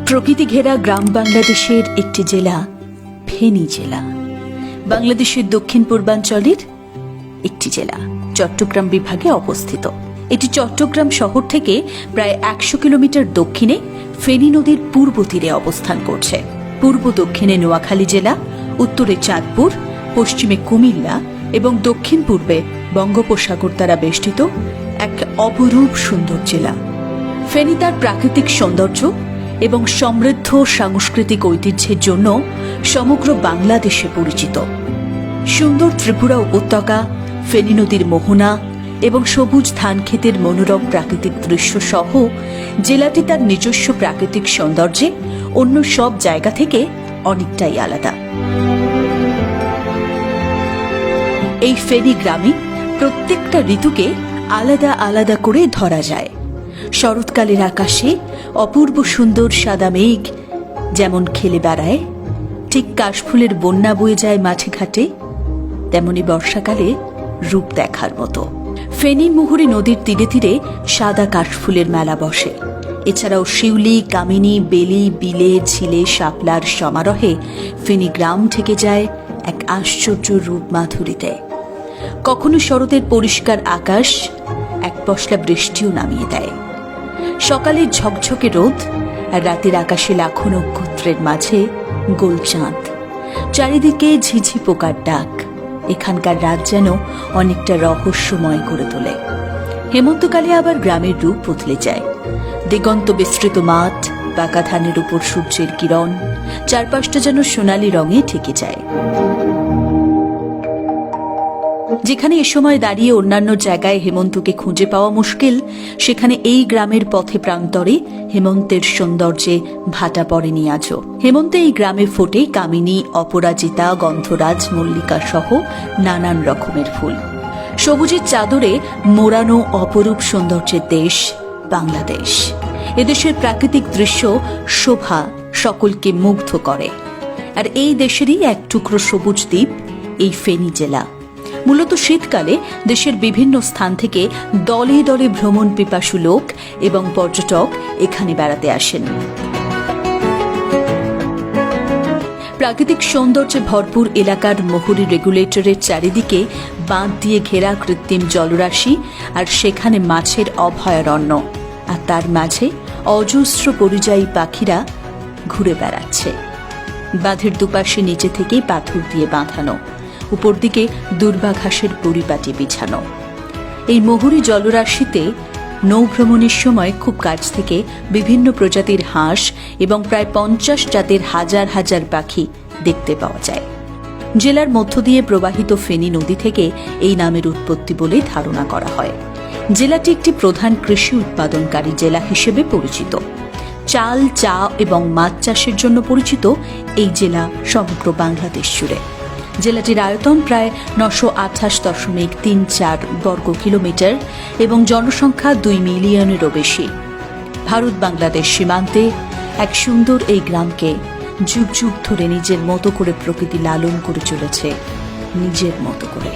প্রকৃতি ঘেরা গ্রাম বাংলাদেশের একটি জেলা ফেনী জেলা। বাংলাদেশের দক্ষিণ পূর্বাঞ্চলের একটি জেলা, চট্টগ্রাম বিভাগে অবস্থিত। এটি চট্টগ্রাম শহর থেকে প্রায় 100 কিলোমিটার দক্ষিণে ফেনী নদীর পূর্ব তীরে অবস্থান করছে। পূর্ব দক্ষিণে নোয়াখালী জেলা, উত্তরে চাঁদপুর, পশ্চিমে কুমিল্লা এবং দক্ষিণ পূর্বে বঙ্গোপসাগর দ্বারা বেষ্টিত এক অপরূপ সুন্দর জেলা। ফেনী তার প্রাকৃতিক সৌন্দর্য এবং সমৃদ্ধ সাংস্কৃতিক ঐতিহ্যের জন্য সমগ্র বাংলাদেশে পরিচিত। সুন্দর ত্রিপুরা উপত্যকা, ফেনী নদীর মোহনা এবং সবুজ ধান ক্ষেতের মনোরম প্রাকৃতিক দৃশ্য সহ জেলাটি তার নিজস্ব প্রাকৃতিক সৌন্দর্যে অন্য সব জায়গা থেকে অনেকটাই আলাদা। এই ফেনী গ্রামে প্রত্যেকটা ঋতুকে আলাদা আলাদা করে ধরা যায়। শরৎকালের আকাশে অপূর্ব সুন্দর সাদা মেঘ যেমন খেলে বেড়ায়, ঠিক কাশফুলের বন্যা বয়ে যায় মাঠে ঘাটে, তেমনি বর্ষাকালে রূপ দেখার মতো। ফেনী মুহুরী নদীর তীরে তীরে সাদা কাশফুলের মেলা বসে। এছাড়াও শিউলি, কামিনী, বেলি, বিলে, ঝিলে, শাপলার সমারোহে ফেনী গ্রাম থেকে যায় এক আশ্চর্য রূপ মাধুরীতে। কখনো শরতের পরিষ্কার আকাশ এক পশলা বৃষ্টিও নামিয়ে দেয়। সকালের ঝকঝকে রোদ আর রাতের আকাশে লাখো নক্ষত্রের মাঝে গোল চাঁদ, চারিদিকে ঝিঝি পোকার ডাক এখানকার রাত যেন অনেকটা রহস্যময় করে তোলে। হেমন্তকালে আবার গ্রামের রূপ বদলে যায়। দিগন্ত বিস্তৃত মাঠ, পাকা ধানের উপর সূর্যের কিরণ, চারপাশটা যেন সোনালি রঙে ঢেকে যায়। যেখানে এ সময় দাঁড়িয়ে অন্যান্য জায়গায় হেমন্তকে খুঁজে পাওয়া মুশকিল, সেখানে এই গ্রামের পথে প্রান্তরে হেমন্তের সৌন্দর্যে ভাটা পড়েনি আজও। হেমন্তে এই গ্রামে ফোটে কামিনী, অপরাজিতা, গন্ধরাজ, মল্লিকা সহ নানান রকমের ফুল। সবুজের চাদরে মোড়ানো অপরূপ সৌন্দর্যের দেশ বাংলাদেশ। এদেশের প্রাকৃতিক দৃশ্য শোভা সকলকে মুগ্ধ করে। আর এই দেশেরই এক টুকরো সবুজ দ্বীপ এই ফেনী জেলা। মূলত শীতকালে দেশের বিভিন্ন স্থান থেকে দলে দলে ভ্রমণ পিপাসু লোক এবং পর্যটক এখানে বেড়াতে আসেন। প্রাকৃতিক সৌন্দর্যে ভরপুর এলাকার মুহুরী রেগুলেটরের চারিদিকে বাঁধ দিয়ে ঘেরা কৃত্রিম জলরাশি, আর সেখানে মাছের অভয়ারণ্য, আর তার মাঝে অজস্র পরিযায়ী পাখিরা ঘুরে বেড়াচ্ছে। বাঁধের দুপাশে নিচে থেকেই পাথর দিয়ে বাঁধানো, উপর দিকে দুর্বা ঘাসের পরিপাটি বিছানো। এই মুহুরী জলরাশিতে নৌভ্রমণের সময় খুব কাছ থেকে বিভিন্ন প্রজাতির হাঁস এবং প্রায় 50 জাতের হাজার হাজার পাখি দেখতে পাওয়া যায়। জেলার মধ্য দিয়ে প্রবাহিত ফেনী নদী থেকে এই নামের উৎপত্তি বলে ধারণা করা হয়। জেলাটি একটি প্রধান কৃষি উৎপাদনকারী জেলা হিসেবে পরিচিত। চাল, চা এবং মাছ চাষের জন্য পরিচিত এই জেলা সমগ্র বাংলাদেশ জুড়ে। জেলাটির আয়তন প্রায় 928.34 বর্গ কিলোমিটার এবং জনসংখ্যা 2 মিলিয়নেরও বেশি। ভারত বাংলাদেশ সীমান্তে এক সুন্দর এই গ্রামকে যুগ যুগ ধরে নিজের মতো করে প্রকৃতি লালন করে চলেছে, নিজের মতো করে।